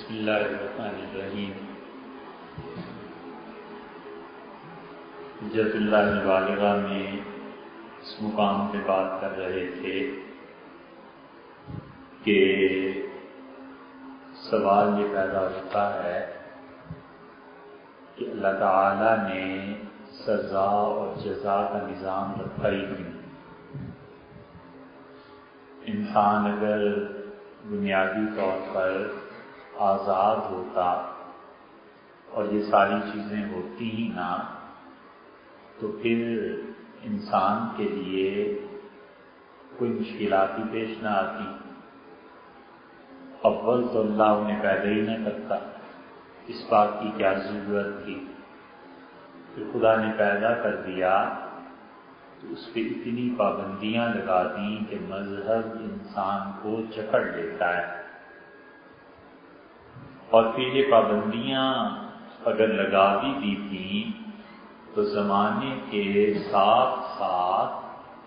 بسم اللہ الرحمن الرحیم۔ حجت اللہ البالغہ میں اس مقام پہ بات کر رہے تھے کہ سوال یہ پیدا ہوتا ہے کہ اللہ تعالیٰ نے سزا اور جزا کا نظام رکھا ہی کیوں؟ انسان اگر بنیادی طور پر آزاد ہوتا اور یہ ساری چیزیں ہوتی ہی نہ تو پھر انسان کے لیے کوئی مشکلات ہی پیش نہ آتی۔ اول تو اللہ انہیں پیدا ہی نہ کرتا، اس بات کی کیا ضرورت تھی؟ پھر خدا نے پیدا کر دیا تو اس پہ اتنی پابندیاں لگا دیں کہ مذہب انسان کو جکڑ لیتا ہے، اور پھر یہ پابندیاں اگر لگا بھی دی تھیں تو زمانے کے ساتھ ساتھ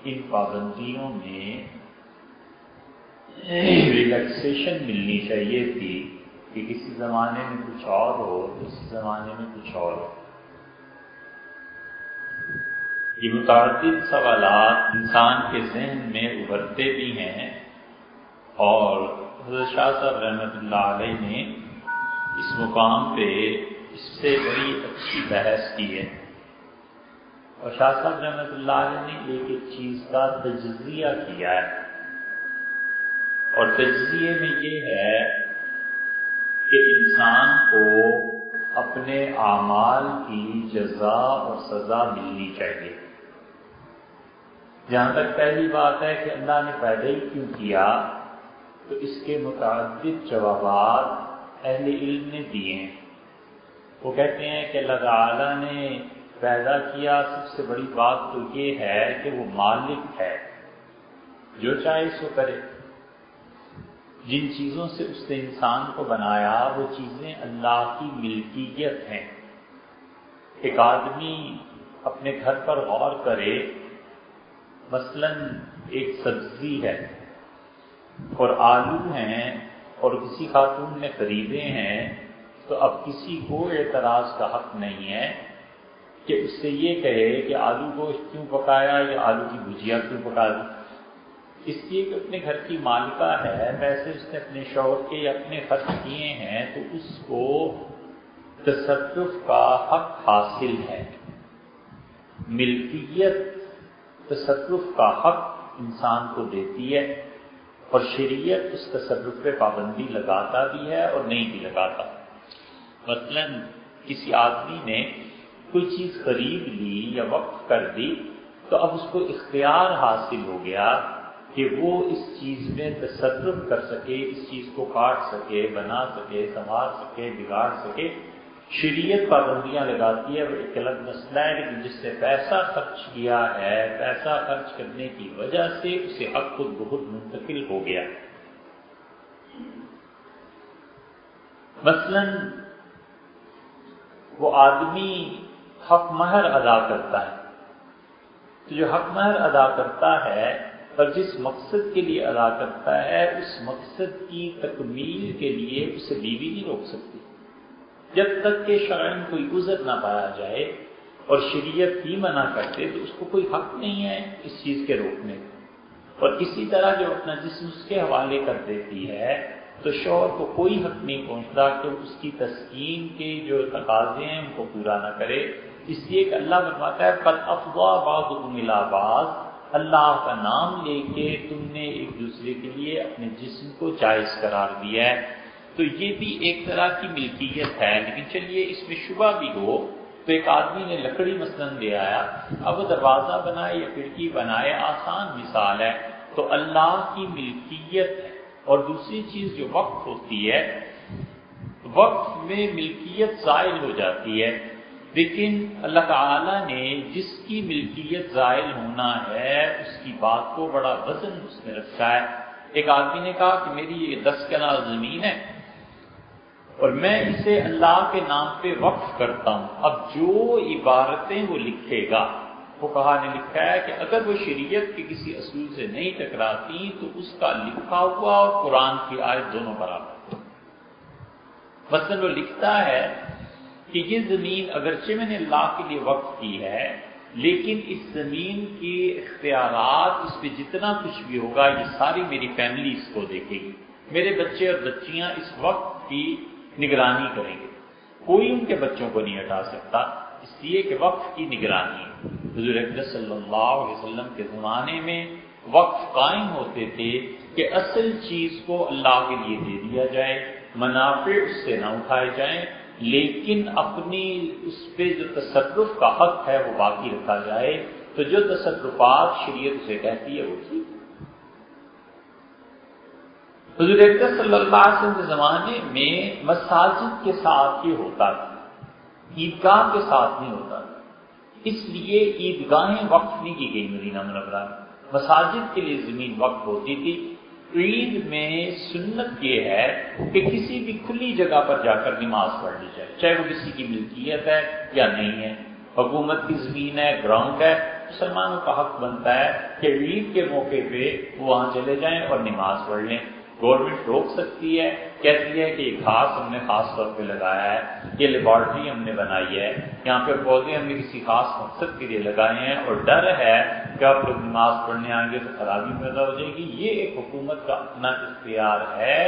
ان پابندیوں میں ریلیکسیشن ملنی چاہیے تھی کہ کسی زمانے میں کچھ اور ہو، کسی زمانے میں کچھ اور ہو۔ یہ متعدد سوالات انسان کے ذہن میں ابھرتے بھی ہیں، اور حضرت شاہ صاحب رحمۃ اللہ علیہ نے اس مقام پہ اس سے بڑی اچھی بحث کی ہے، اور شاہ صاحب رحمۃ اللہ علیہ نے ایک چیز کا تجزیہ کیا ہے، اور تجزیے میں یہ ہے کہ انسان کو اپنے اعمال کی جزا اور سزا ملنی چاہیے۔ جہاں تک پہلی بات ہے کہ اللہ نے پیدا ہی کیوں کیا، تو اس کے متعدد جوابات اہل علم نے دیے ہیں۔ وہ کہتے ہیں کہ اللہ تعالیٰ نے پیدا کیا، سب سے بڑی بات تو یہ ہے کہ وہ مالک ہے، جو چاہے سو کرے۔ جن چیزوں سے اس نے انسان کو بنایا وہ چیزیں اللہ کی ملکیت ہیں۔ ایک آدمی اپنے گھر پر غور کرے، مثلا ایک سبزی ہے اور آلو ہیں اور کسی خاتون نے خریدے ہیں، تو اب کسی کو اعتراض کا حق نہیں ہے کہ اس سے یہ کہے کہ آلو گوشت کیوں پکایا یا آلو کی بھجیا کیوں پکا دی، اس لیے کہ اپنے گھر کی مالکہ ہے، پیسے اس نے اپنے شوہر کے یا اپنے خرچ کیے ہیں، تو اس کو تصرف کا حق حاصل ہے۔ ملکیت تصرف کا حق انسان کو دیتی ہے، اور شریعت اس تصرف پہ پابندی لگاتا بھی ہے اور نہیں بھی لگاتا۔ مثلا کسی آدمی نے کوئی چیز خرید لی یا وقف کر دی، تو اب اس کو اختیار حاصل ہو گیا کہ وہ اس چیز میں تصرف کر سکے، اس چیز کو کاٹ سکے، بنا سکے، سنوار سکے، بگاڑ سکے۔ شریعت پابندیاں لگاتی ہے، وہ ایک الگ مسئلہ ہے، لیکن جس نے پیسہ خرچ کیا ہے، پیسہ خرچ کرنے کی وجہ سے اسے حق خود بخود منتقل ہو گیا۔ مثلا وہ آدمی حق مہر ادا کرتا ہے، تو جو حق مہر ادا کرتا ہے اور جس مقصد کے لیے ادا کرتا ہے، اس مقصد کی تکمیل کے لیے اسے بیوی نہیں روک سکتی جب تک کہ شرعاً کوئی عذر نہ پایا جائے، اور شریعت ہی منع کرتے تو اس کو کوئی حق نہیں ہے اس چیز کے روکنے کا۔ اور اسی طرح جو اپنا جسم اس کے حوالے کر دیتی ہے تو شوہر کو کوئی حق نہیں پہنچتا کہ اس کی تسکین کے جو تقاضے ہیں ان کو پورا نہ کرے، اس لیے کہ اللہ فرماتا ہے قد افضى بعضكم الى بعض، اللہ کا نام لے کے تم نے ایک دوسرے کے لیے اپنے جسم کو جائز قرار دیا ہے۔ تو یہ بھی ایک طرح کی ملکیت ہے، لیکن چلیے اس میں شبہ بھی ہو تو ایک آدمی نے لکڑی مثلا لے آیا، اب وہ دروازہ بنائے یا کھڑکی بنائے، آسان مثال ہے، تو اللہ کی ملکیت ہے۔ اور دوسری چیز جو وقف ہوتی ہے، وقف میں ملکیت زائل ہو جاتی ہے، لیکن اللہ تعالیٰ نے جس کی ملکیت زائل ہونا ہے اس کی بات کو بڑا وزن اس میں رکھا ہے۔ ایک آدمی نے کہا کہ میری یہ 10 کنال زمین ہے اور میں اسے اللہ کے نام پہ وقف کرتا ہوں، اب جو عبارتیں وہ لکھے گا، فقہا نے لکھا ہے کہ اگر وہ شریعت کے کسی اصول سے نہیں ٹکراتی تو اس کا لکھا ہوا اور قرآن کی آیت دونوں برابر۔ مثلا وہ لکھتا ہے کہ یہ زمین اگرچہ میں نے اللہ کے لیے وقف کی ہے، لیکن اس زمین کے اختیارات، اس پہ جتنا کچھ بھی ہوگا یہ ساری میری فیملی اس کو دیکھے گی، میرے بچے اور بچیاں اس وقت کی نگرانی کریں گے، کوئی ان کے بچوں کو نہیں ہٹا سکتا، اس لیے کہ وقف کی نگرانی ہے۔ حضور اکرم صلی اللہ علیہ وسلم کے زمانے میں وقف قائم ہوتے تھے کہ اصل چیز کو اللہ کے لیے دے دیا جائے، منافع اس سے نہ اٹھائے جائیں، لیکن اپنی اس پہ جو تصرف کا حق ہے وہ باقی رکھا جائے۔ تو جو تصرفات شریعت سے کہتی ہے وہ ٹھیک۔ حضور اکرم صلی اللہ علیہ وسلم کے زمانے میں مساجد کے ساتھ یہ ہوتا تھا، عیدگاہ کے ساتھ نہیں ہوتا تھا، اس لیے عیدگاہیں وقف نہیں کی گئی مدینہ منورہ میں، مساجد کے لیے زمین وقف ہوتی تھی۔ عید میں سنت یہ ہے کہ کسی بھی کھلی جگہ پر جا کر نماز پڑھ لی جائے، چاہے وہ کسی کی ملکیت ہے یا نہیں ہے، حکومت کی زمین ہے، گراؤنڈ ہے، مسلمانوں کا حق بنتا ہے کہ عید کے موقع پہ وہ وہاں چلے جائیں اور نماز پڑھ لیں۔ گورنمنٹ روک سکتی ہے، کہتی ہے کہ یہ گھاس ہم نے خاص طور پہ لگایا ہے، یہ لیبارٹری ہم نے بنائی ہے، یہاں پہ پودے ہم نے کسی خاص مقصد کے لیے لگائے ہیں اور ڈر ہے کہ آپ لوگ نماز پڑھنے آئیں گے تو خرابی پیدا ہو جائے گی، یہ ایک حکومت کا اپنا اختیار ہے۔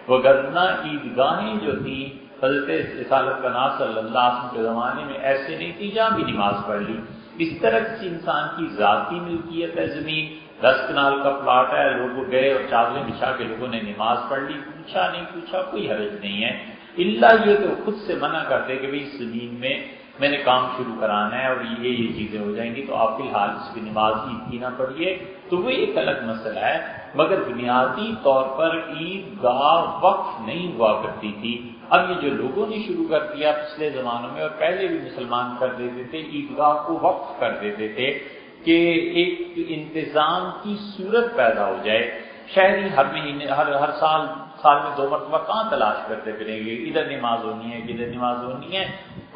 وگرنہ عیدگاہیں جو تھیں حضرت رسالت کا نام صلی اللہ علیہ وسلم کے زمانے میں ایسے نہیں تھی جہاں بھی نماز پڑھ لی۔ اس طرح کسی انسان کی ذاتی ملکیت ہے زمین، 10 کنال کا پلاٹ ہے، لوگ گئے اور چادریں بچھا کے لوگوں نے نماز پڑھ لی، پوچھا نہیں پوچھا، کوئی حرج نہیں ہے، الا یہ کہ وہ خود سے منع کرتے کہ بھئی اس زمین میں میں نے کام شروع کرانا ہے اور یہ چیزیں ہو جائیں گی تو آپ فی الحال اس کی نماز عید کی نہ پڑھیے، تو وہ ایک الگ مسئلہ ہے، مگر بنیادی طور پر عید گاہ وقف نہیں ہوا کرتی تھی۔ اب یہ جو لوگوں نے شروع کر دیا پچھلے زمانوں میں، اور پہلے بھی مسلمان کر دیتے تھے، عیدگاہ کو وقف کر دیتے تھے کہ ایک انتظام کی صورت پیدا ہو جائے، شہری ہر مہینے ہر سال میں 2 مرتبہ کہاں تلاش کرتے پھریں گے، ادھر نماز ہونی ہے ادھر نماز ہونی ہے۔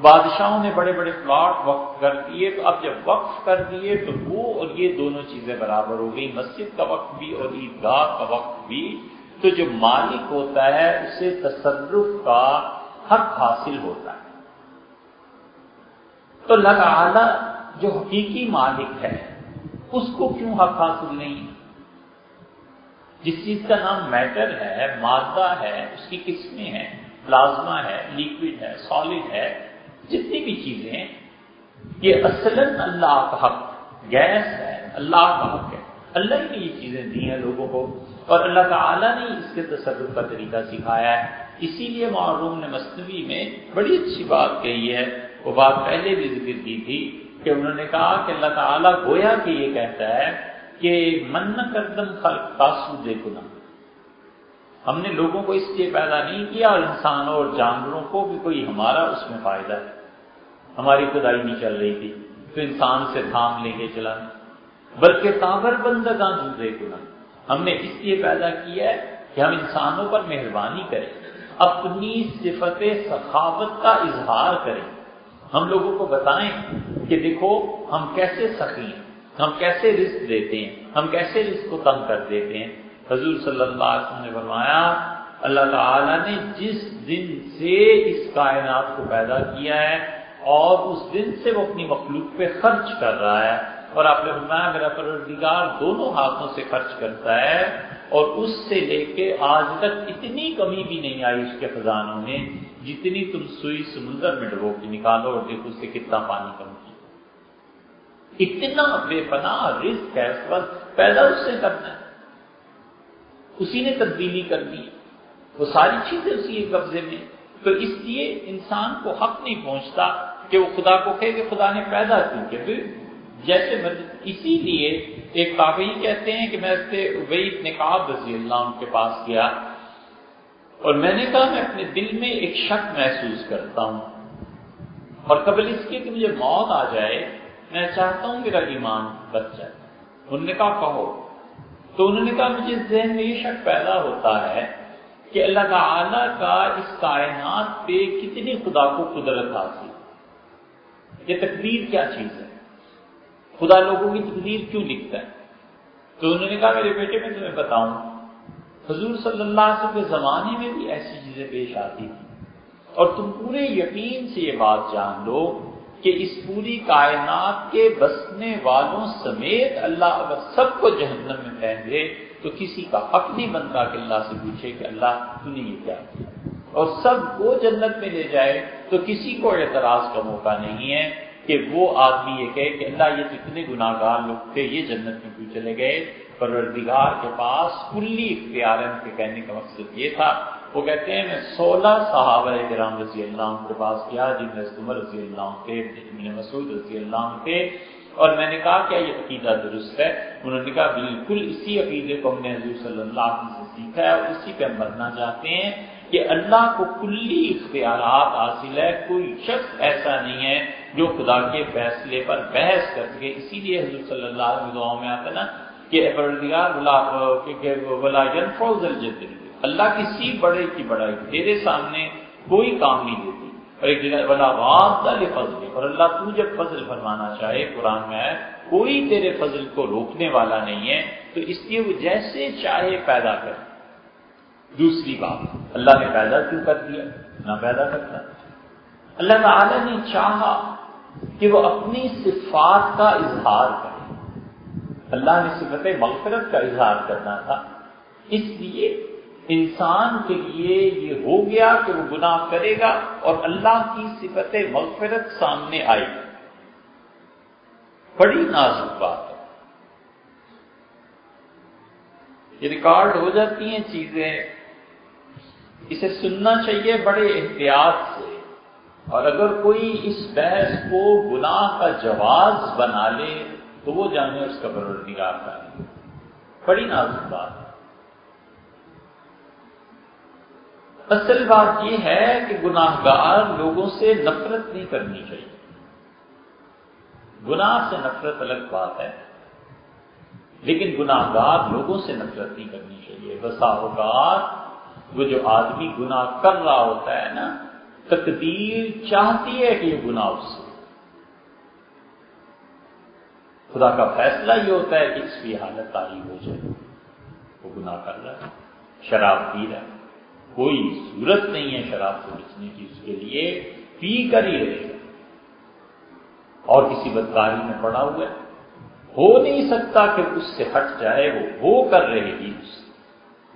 بادشاہوں نے بڑے بڑے پلاٹ وقف کر دیے، تو اب جب وقف کر دیے تو وہ اور یہ دونوں چیزیں برابر ہو گئی، مسجد کا وقف بھی اور عیدگاہ کا وقف بھی، تو جو مالک ہوتا ہے اسے تصرف کا حق حاصل ہوتا ہے۔ تو اللہ تعالی جو حقیقی مالک ہے اس کو کیوں حق حاصل نہیں؟ جس چیز کا نام میٹر ہے، مادہ ہے، اس کی قسمیں ہیں، پلازما ہے، لیکوڈ ہے، سالڈ ہے، جتنی بھی چیزیں ہیں یہ اصلاً اللہ کا حق، گیس ہے اللہ کا حق ہے، اللہ ہی نے یہ چیزیں دی ہیں لوگوں کو، اور اللہ تعالیٰ نے اس کے تصرف کا طریقہ سکھایا ہے۔ اسی لیے معروم نے مثنوی میں بڑی اچھی بات کہی ہے، وہ بات پہلے بھی ذکر کی تھی کہ انہوں نے کہا کہ اللہ تعالیٰ گویا کہ یہ کہتا ہے کہ من کردم خلق تاسود گناہ، ہم نے لوگوں کو اس لیے پیدا نہیں کیا اور انسانوں اور جانوروں کو بھی کوئی ہمارا اس میں فائدہ ہے، ہماری خدائی نہیں چل رہی تھی تو انسان سے تھام لے کے چلا، بلکہ کافر بندگان جوزے گناہ، ہم نے اس لیے پیدا کیا ہے کہ ہم انسانوں پر مہربانی کریں، اپنی صفت سخاوت کا اظہار کریں، ہم لوگوں کو بتائیں کہ دیکھو ہم کیسے سخی ہیں، ہم کیسے رزق دیتے ہیں، ہم کیسے رزق کو تنگ کر دیتے ہیں۔ حضور صلی اللہ علیہ وسلم نے فرمایا اللہ تعالیٰ نے جس دن سے اس کائنات کو پیدا کیا ہے اور اس دن سے وہ اپنی مخلوق پہ خرچ کر رہا ہے، اور آپ نے فرمایا میرا پروردگار دونوں ہاتھوں سے خرچ کرتا ہے اور اس سے لے کے آج تک اتنی کمی بھی نہیں آئی اس کے خزانوں میں جتنی تم سوئی سمندر میں ڈبو کے نکالو اور دیکھو اس سے کتنا پانی کم کیا، اتنا بے پناہ رزق ہے، اس وقت پیدا اس سے کرنا ہے، اسی نے تبدیلی کرنی ہے، وہ ساری چیزیں اسی کے قبضے میں، تو اس لیے انسان کو حق نہیں پہنچتا کہ وہ خدا کو کہے کہ خدا نے پیدا کیوں کیا، پھر جیسے اسی لیے ایک تابعی کہتے ہیں کہ میں ابی بن کعب رضی اللہ عنہ کے پاس گیا اور میں نے کہا میں اپنے دل میں ایک شک محسوس کرتا ہوں اور قبل اس کے کہ مجھے موت آ جائے میں چاہتا ہوں میرا ایمان بچ جائے۔ انہوں نے کہا کہو، تو انہوں نے کہا مجھے ذہن میں یہ شک پیدا ہوتا ہے کہ اللہ تعالیٰ کا اس کائنات پہ کتنی خدا کو قدرت حاصل، یہ تقدیر کیا چیز ہے، خدا لوگوں کی تقدیر کیوں لکھتا ہے؟ تو انہوں نے کہا میرے بیٹے میں تمہیں بتاؤں، حضور صلی اللہ علیہ وسلم کے زمانے میں بھی ایسی چیزیں پیش آتی تھیں اور تم پورے یقین سے یہ بات جان لو کہ اس پوری کائنات کے بسنے والوں سمیت اللہ اگر سب کو جہنم میں پھینک دے تو کسی کا حق نہیں بنتا کہ اللہ سے پوچھے کہ اللہ تو نے یہ کیا کیا، اور سب کو جنت میں لے جائے تو کسی کو اعتراض کا موقع نہیں ہے کہ وہ آدمی یہ کہے کہ اللہ یہ تو اتنے گناہ گار لوگ تھے، یہ جنت میں کیوں چلے گئے۔ پروردگار کے پاس کلی اختیار ہے۔ ان کے کہنے کا مقصد یہ تھا، وہ کہتے ہیں میں 16 صحابہ کرام رضی اللہ عنہ کے پاس گیا، جن میں عمر رضی اللہ عنہ تھے، ابن مسعود رضی اللہ عنہ تھے، اور میں نے کہا کیا یہ عقیدہ درست ہے؟ انہوں نے کہا بالکل اسی عقیدے کو ہم نے حضور صلی اللہ علیہ وسلم سے سیکھا ہے اور اسی پہ ہم مرنا چاہتے ہیں کہ اللہ کو کلی اختیارات حاصل ہے، کوئی شخص ایسا نہیں ہے جو خدا کے فیصلے پر بحث کر سکے۔ اسی لیے حضور صلی اللہ علیہ وسلم دعاؤں میں آتا ہے نا کہ پروردگار ولا ينفع ذا الجد، اللہ کسی بڑے کی بڑائی تیرے سامنے کوئی کام نہیں دیتی، اور ایک جگہ ولا راد لفضل، اور اللہ تو جب فضل فرمانا چاہے قرآن میں ہے کوئی تیرے فضل کو روکنے والا نہیں ہے، تو اس لیے وہ جیسے چاہے پیدا کر۔ دوسری بات، اللہ نے پیدا کیوں کر دیا؟ نہ پیدا کرتا۔ اللہ تعالی نے چاہا کہ وہ اپنی صفات کا اظہار کرے، اللہ نے صفت مغفرت کا اظہار کرنا تھا، اس لیے انسان کے لیے یہ ہو گیا کہ وہ گناہ کرے گا اور اللہ کی صفت مغفرت سامنے آئی۔ بڑی نازک بات ہے، یہ ریکارڈ ہو جاتی ہیں چیزیں، اسے سننا چاہیے بڑے احتیاط سے، اور اگر کوئی اس بحث کو گناہ کا جواز بنا لے تو وہ جانے اس کا پروردگار کا ہے۔ بڑی نازک بات ہے۔ اصل بات یہ ہے کہ گناہ گار لوگوں سے نفرت نہیں کرنی چاہیے، گناہ سے نفرت الگ بات ہے، لیکن گناہ گار لوگوں سے نفرت نہیں کرنی چاہیے۔ بسا اوقات وہ جو آدمی گناہ کر رہا ہوتا ہے نا، تقدیر چاہتی ہے کہ یہ گناہ اس سے، خدا کا فیصلہ یہ ہوتا ہے کہ اس کی حالت تعریف ہو جائے، وہ گناہ کر رہا ہے، شراب پی رہا ہے، کوئی صورت نہیں ہے شراب سے بچنے کی، اس کے لیے پی کر ہی رہے گا، اور کسی بدکاری میں پڑا ہوا ہے، ہو نہیں سکتا کہ اس سے ہٹ جائے، وہ کر رہے گی اس سے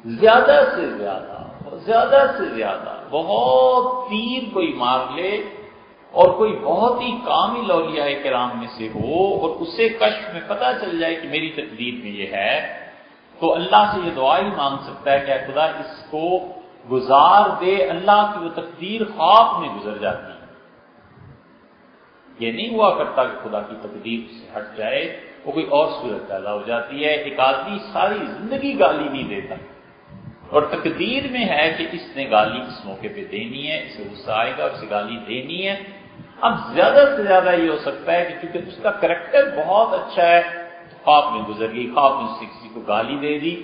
زیادہ سے زیادہ بہت تیر کوئی مار لے، اور کوئی بہت ہی کامل اولیاء کرام میں سے ہو اور اسے کشف میں پتہ چل جائے کہ میری تقدیر میں یہ ہے، تو اللہ سے یہ دعا ہی مانگ سکتا ہے کہ اے خدا اس کو گزار دے، اللہ کی وہ تقدیر خواب میں گزر جاتی ہے۔ یہ نہیں ہوا کرتا کہ خدا کی تقدیر سے ہٹ جائے، وہ کوئی اور صورت پیدا ہو جاتی ہے۔ ایک آدمی ساری زندگی گالی نہیں دیتا، اور تقدیر میں ہے کہ اس نے گالی اس موقع پہ دینی ہے، اسے غصہ آئے گا، اسے گالی دینی ہے۔ اب زیادہ سے زیادہ یہ ہو سکتا ہے کہ کیونکہ اس کا کریکٹر بہت اچھا ہے، خواب میں گزر گئی، خواب میں اس سے کسی کو گالی دے دی،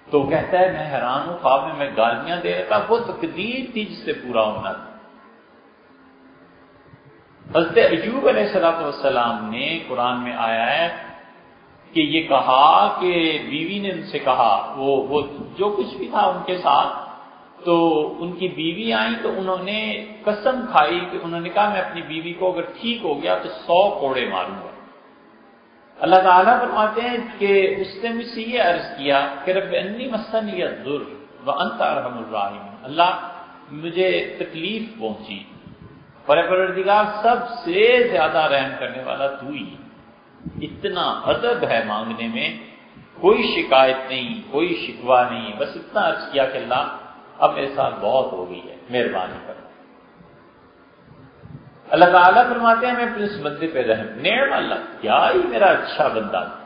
تو وہ کہتا ہے میں حیران ہوں، خواب میں گالیاں دے رہا تھا، وہ تقدیر تھی جس سے پورا ہونا تھا۔ حضرت ایوب علیہ السلام نے قرآن میں آیا ہے کہ یہ کہا کہ بیوی نے ان سے کہا، وہ جو کچھ بھی تھا ان کے ساتھ، تو ان کی بیوی آئی تو انہوں نے قسم کھائی کہ انہوں نے کہا میں اپنی بیوی کو اگر ٹھیک ہو گیا تو 100 کوڑے ماروں گا۔ اللہ تعالیٰ فرماتے ہیں کہ اس نے مجھ سے یہ عرض کیا کہ رب انی مسنی الضر وانت ارحم الراحمین، اللہ مجھے تکلیف پہنچی، پروردگار سب سے زیادہ رحم کرنے والا تو ہی، اتنا ادب ہے مانگنے میں، کوئی شکایت نہیں، کوئی شکوہ نہیں، بس اتنا عرض کیا کہ اللہ اب میرے ساتھ بہت ہو گئی ہے، مہربانی کرنا۔ اللہ تعالیٰ فرماتے ہیں میں اپنے اس بندے پہ رحم، نعم اللہ، کیا ہی میرا اچھا بندہ تھا۔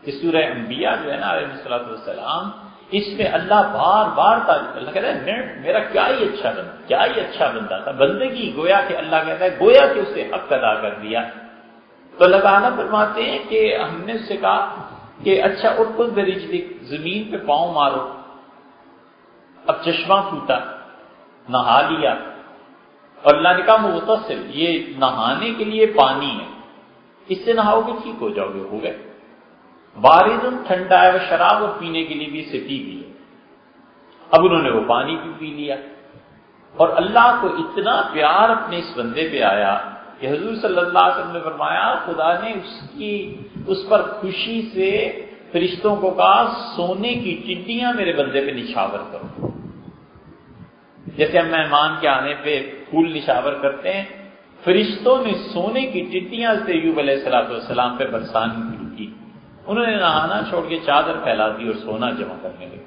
اس سورہ انبیاء جو ہے نا علیہ السلام، اس میں اللہ بار بار تعریف، اللہ کہتا ہے نعم میرا کیا ہی اچھا بندہ، کیا ہی اچھا بندہ تھا، بندگی گویا کہ اللہ کہتا ہے گویا کہ اسے حق ادا کر دیا۔ تو اللہ تعالیٰ فرماتے ہیں کہ ہم نے اس سے کہا کہ اچھا ارکض برجلک، زمین پہ پاؤں مارو، اب چشمہ ٹوٹا، نہا لیا، اور اللہ نے کہا مغتسل، یہ نہانے کے لیے پانی ہے، اس سے نہاؤ گے ٹھیک ہو جاؤ گے، ہو گئے۔ بارد ٹھنڈا ہے، وہ شراب اور پینے کے لیے بھی اسے پی گئی، اب انہوں نے وہ پانی بھی پی لیا، اور اللہ کو اتنا پیار اپنے اس بندے پہ آیا کہ حضور صلی اللہ علیہ وسلم نے فرمایا خدا نے اس پر خوشی سے فرشتوں کو کہا سونے کی ٹڈیاں میرے بندے پہ نشاور کرو. جیسے ہم مہمان کے آنے پہ پھول نشاور کرتے ہیں، فرشتوں نے سونے کی ٹڈیاں سے ایوب علیہ السلام پہ برسانی شروع کی. انہوں نے نہانا چھوڑ کے چادر پھیلا دی اور سونا جمع کرنے لگے.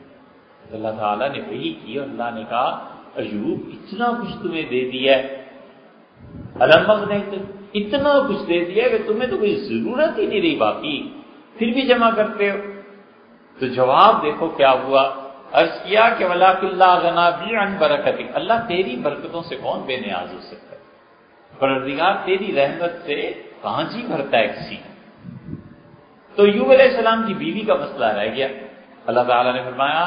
اللہ تعالیٰ نے وہی کی اور اللہ نے کہا ایوب اتنا کچھ تمہیں دے دیا ہے، علمغ نے اتنا کچھ دے دیا کہ تمہیں تو کوئی ضرورت ہی نہیں رہی باقی، پھر بھی جمع کرتے ہو. تو جواب دیکھو کیا ہوا. عرض کیا کہ وَلَٰكِن لَّا غَنَىٰ بِي عَن بَرَكَتِكَ، اللہ تیری برکتوں سے کون بے نیاز ہو سکتا ہے، پروردگار تیری رحمت سے کہاں جی بھرتا ہے کسی. تو ایوب علیہ السلام کی بیوی کا مسئلہ رہ گیا. اللہ تعالیٰ نے فرمایا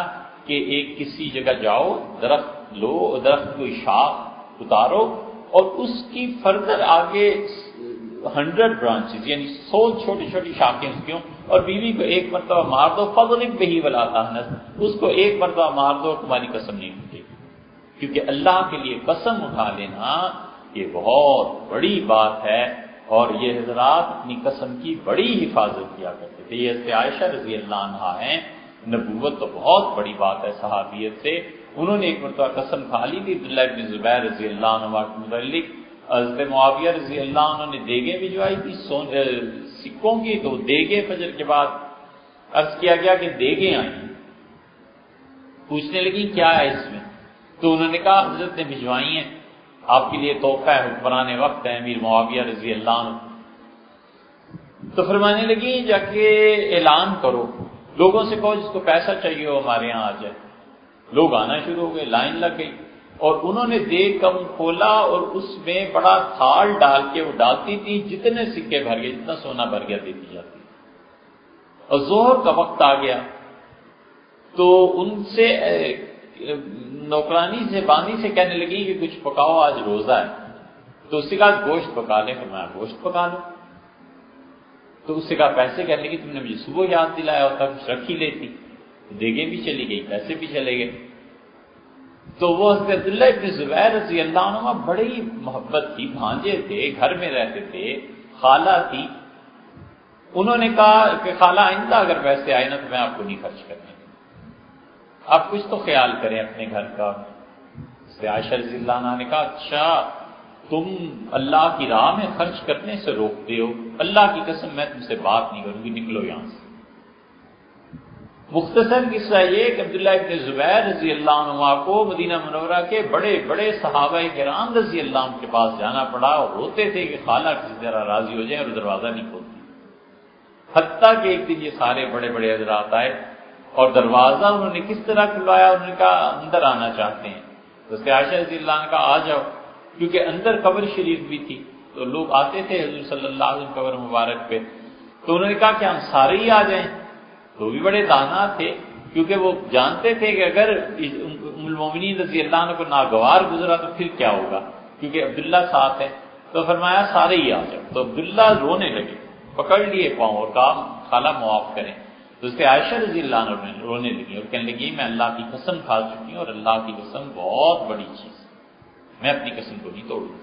کہ ایک کسی جگہ جاؤ، درخت لو، درخت کو شاخ اتارو اور اس کی فردر آگے 100 برانچز یعنی 100 چھوٹی چھوٹی شاخیں اس کی ہوں، اور بیوی کو ایک مرتبہ مار دو، فضلک بہی ولا تحنث، اس کو ایک مرتبہ مار دو، تمہاری قسم نہیں ٹوٹے گی. کیونکہ اللہ کے لیے قسم اٹھا لینا یہ بہت بڑی بات ہے، اور یہ حضرات اپنی قسم کی بڑی حفاظت کیا کرتے تھے. یہ حضرت عائشہ رضی اللہ عنہا ہیں، نبوت تو بہت بڑی بات ہے صحابیت سے. انہوں نے ایک مرتبہ قسم کھا لی تھی عبداللہ بن زبیر رضی اللہ عنہ کے متعلق. حضرت معاویہ رضی اللہ عنہ نے دیگیں بھجوائی تھی سکوں کی، تو دیگیں فجر کے بعد عرض کیا گیا کہ دیگیں آئیں، پوچھنے لگی کیا ہے اس میں، تو انہوں نے کہا حضرت نے بھجوائی ہیں، آپ کے لیے تحفہ ہے، حکمران وقت ہے امیر معاویہ رضی اللہ عنہ. تو فرمانے لگی جا کے اعلان کرو، لوگوں سے کہو جس کو پیسہ چاہیے وہ ہمارے یہاں آ جائے. لوگ آنا شروع ہو گئے، لائن لگ گئی، اور انہوں نے دیگ کم کھولا اور اس میں بڑا تھال ڈال کے وہ ڈالتی تھی، جتنے سکے بھر گئے، جتنا سونا بھر گیا دیتی جاتی. اور ظہر کا وقت آ گیا تو ان سے نوکرانی سے بانی سے کہنے لگی کہ کچھ پکاؤ آج روزہ ہے. تو اس سے کہا گوشت پکا لے، فرمایا گوشت پکا لو. تو اس سے کہا پیسے، کہنے لگی تم نے مجھے صبح یاد دلایا ہوتا کچھ رکھ ہی لیتی. دیگیں بھی چلی گئی، پیسے بھی چلے گئے. تو وہ حضرت عبداللہ ابن زبیر رضی اللہ عنہ بڑی محبت تھی، بھانجے تھے، گھر میں رہتے تھے، خالہ تھی. انہوں نے کہا کہ خالہ آئندہ اگر پیسے آئے نا تو میں آپ کو نہیں خرچ کرنے، آپ کچھ تو خیال کریں اپنے گھر کا. عائشہ رضی اللہ عنہ نے کہا اچھا تم اللہ کی راہ میں خرچ کرنے سے روکتے ہو، اللہ کی قسم میں تم سے بات نہیں کروں گی، نکلو یہاں سے. مختصر قصہ یہ کہ عبداللہ ابن زبیر رضی اللہ عنہ کو مدینہ منورہ کے بڑے بڑے صحابہ کرام رضی اللہ عنہ کے پاس جانا پڑا، اور روتے تھے کہ خالہ کسی طرح راضی ہو جائے اور دروازہ نہیں کھولتی. حتیٰ کہ ایک دن یہ سارے بڑے بڑے حضرات آئے اور دروازہ انہوں نے کس طرح کھلوایا، انہوں نے کہا اندر آنا چاہتے ہیں. تو اس کے عائشہ رضی اللہ عنہ نے کہا آ جاؤ، کیونکہ اندر قبر شریف بھی تھی تو لوگ آتے تھے حضور صلی اللہ علیہ وسلم قبر مبارک پہ. تو انہوں نے کہا کہ ہم سارے ہی آ جائیں. تو بھی بڑے دانا تھے، کیونکہ وہ جانتے تھے کہ اگر ام المومنین رضی اللہ عنہ کو ناگوار گزرا تو پھر کیا ہوگا، کیونکہ عبداللہ ساتھ ہے. تو فرمایا سارے ہی آ جاؤ. تو عبداللہ رونے لگے، پکڑ لیے پاؤں اور کہا خالہ معاف کریں. تو اس کے عائشہ رضی اللہ عنہ رونے لگی اور کہنے لگی میں اللہ کی قسم کھا چکی ہوں، اور اللہ کی قسم بہت بڑی چیز ہے، میں اپنی قسم کو نہیں توڑوں.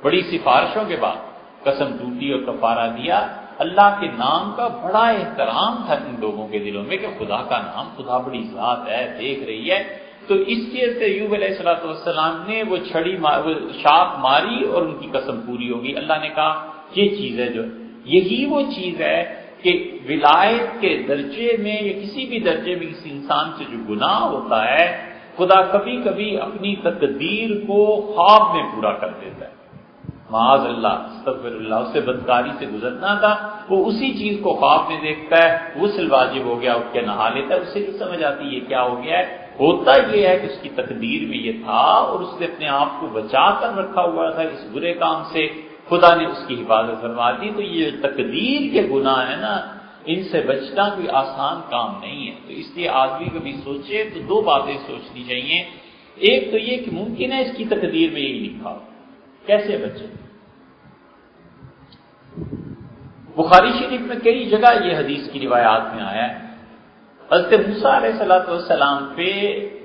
بڑی سفارشوں کے بعد قسم ٹوٹی اور کفارہ دیا. اللہ کے نام کا بڑا احترام تھا ان لوگوں کے دلوں میں کہ خدا کا نام، خدا بڑی ذات ہے، دیکھ رہی ہے. تو اس چیز سے ایوب علیہ السلام نے وہ شاخ ماری اور ان کی قسم پوری ہوگی. اللہ نے کہا یہ چیز ہے، جو یہی وہ چیز ہے کہ ولایت کے درجے میں یا کسی بھی درجے میں کسی انسان سے جو گناہ ہوتا ہے، خدا کبھی کبھی اپنی تقدیر کو خواب میں پورا کر دیتا ہے. معاذ اللہ، استغفر اللہ، اسے بدکاری سے گزرنا تھا، وہ اسی چیز کو خواب میں دیکھتا ہے، غسل واجب ہو گیا، اٹھ کے نہا لیتا ہے، اسے نہیں سمجھ آتی یہ کیا ہو گیا ہے. ہوتا یہ ہے کہ اس کی تقدیر میں یہ تھا اور اس نے اپنے آپ کو بچا کر رکھا ہوا تھا اس برے کام سے، خدا نے اس کی حفاظت فرما دی. تو یہ تقدیر کے گناہ ہے نا، ان سے بچنا کوئی آسان کام نہیں ہے. تو اس لیے آدمی کبھی سوچے تو دو باتیں سوچنی چاہیے. ایک تو یہ کہ ممکن ہے اس کی تقدیر میں یہی لکھا ہو، کیسے بچے. بخاری شریف میں کئی جگہ یہ حدیث کی روایات میں آیا ہے. حضرت موسیٰ علیہ السلام پہ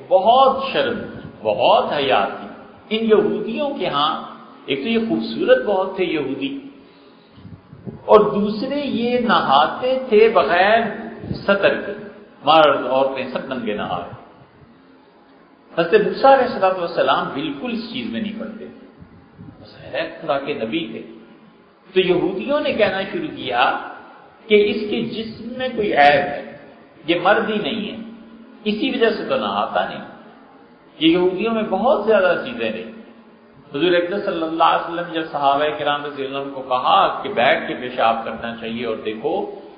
بہت شرم تھی، بہت حیا تھی. ان یہودیوں کے ہاں ایک تو یہ خوبصورت بہت تھے یہودی، اور دوسرے یہ نہاتے تھے بغیر سطر کے، مرد عورتیں سب ننگے نہا رہے۔ حضرت موسیٰ علیہ السلام بالکل اس چیز میں نہیں پڑتے، خدا کے نبی تھے۔ تو یہودیوں نے کہنا شروع کیا کہ اس کے جسم میں کوئی عیب ہے، یہ مرد ہی نہیں ہے، اسی وجہ سے تو نہاتا نہیں۔ یہ یہودیوں میں بہت زیادہ چیزیں رہی۔ حضور اکرم صلی اللہ علیہ وسلم جب صحابہ کرام رضی اللہ عنہ کو کہا کہ بیٹھ کے پیشاب کرنا چاہیے، اور دیکھو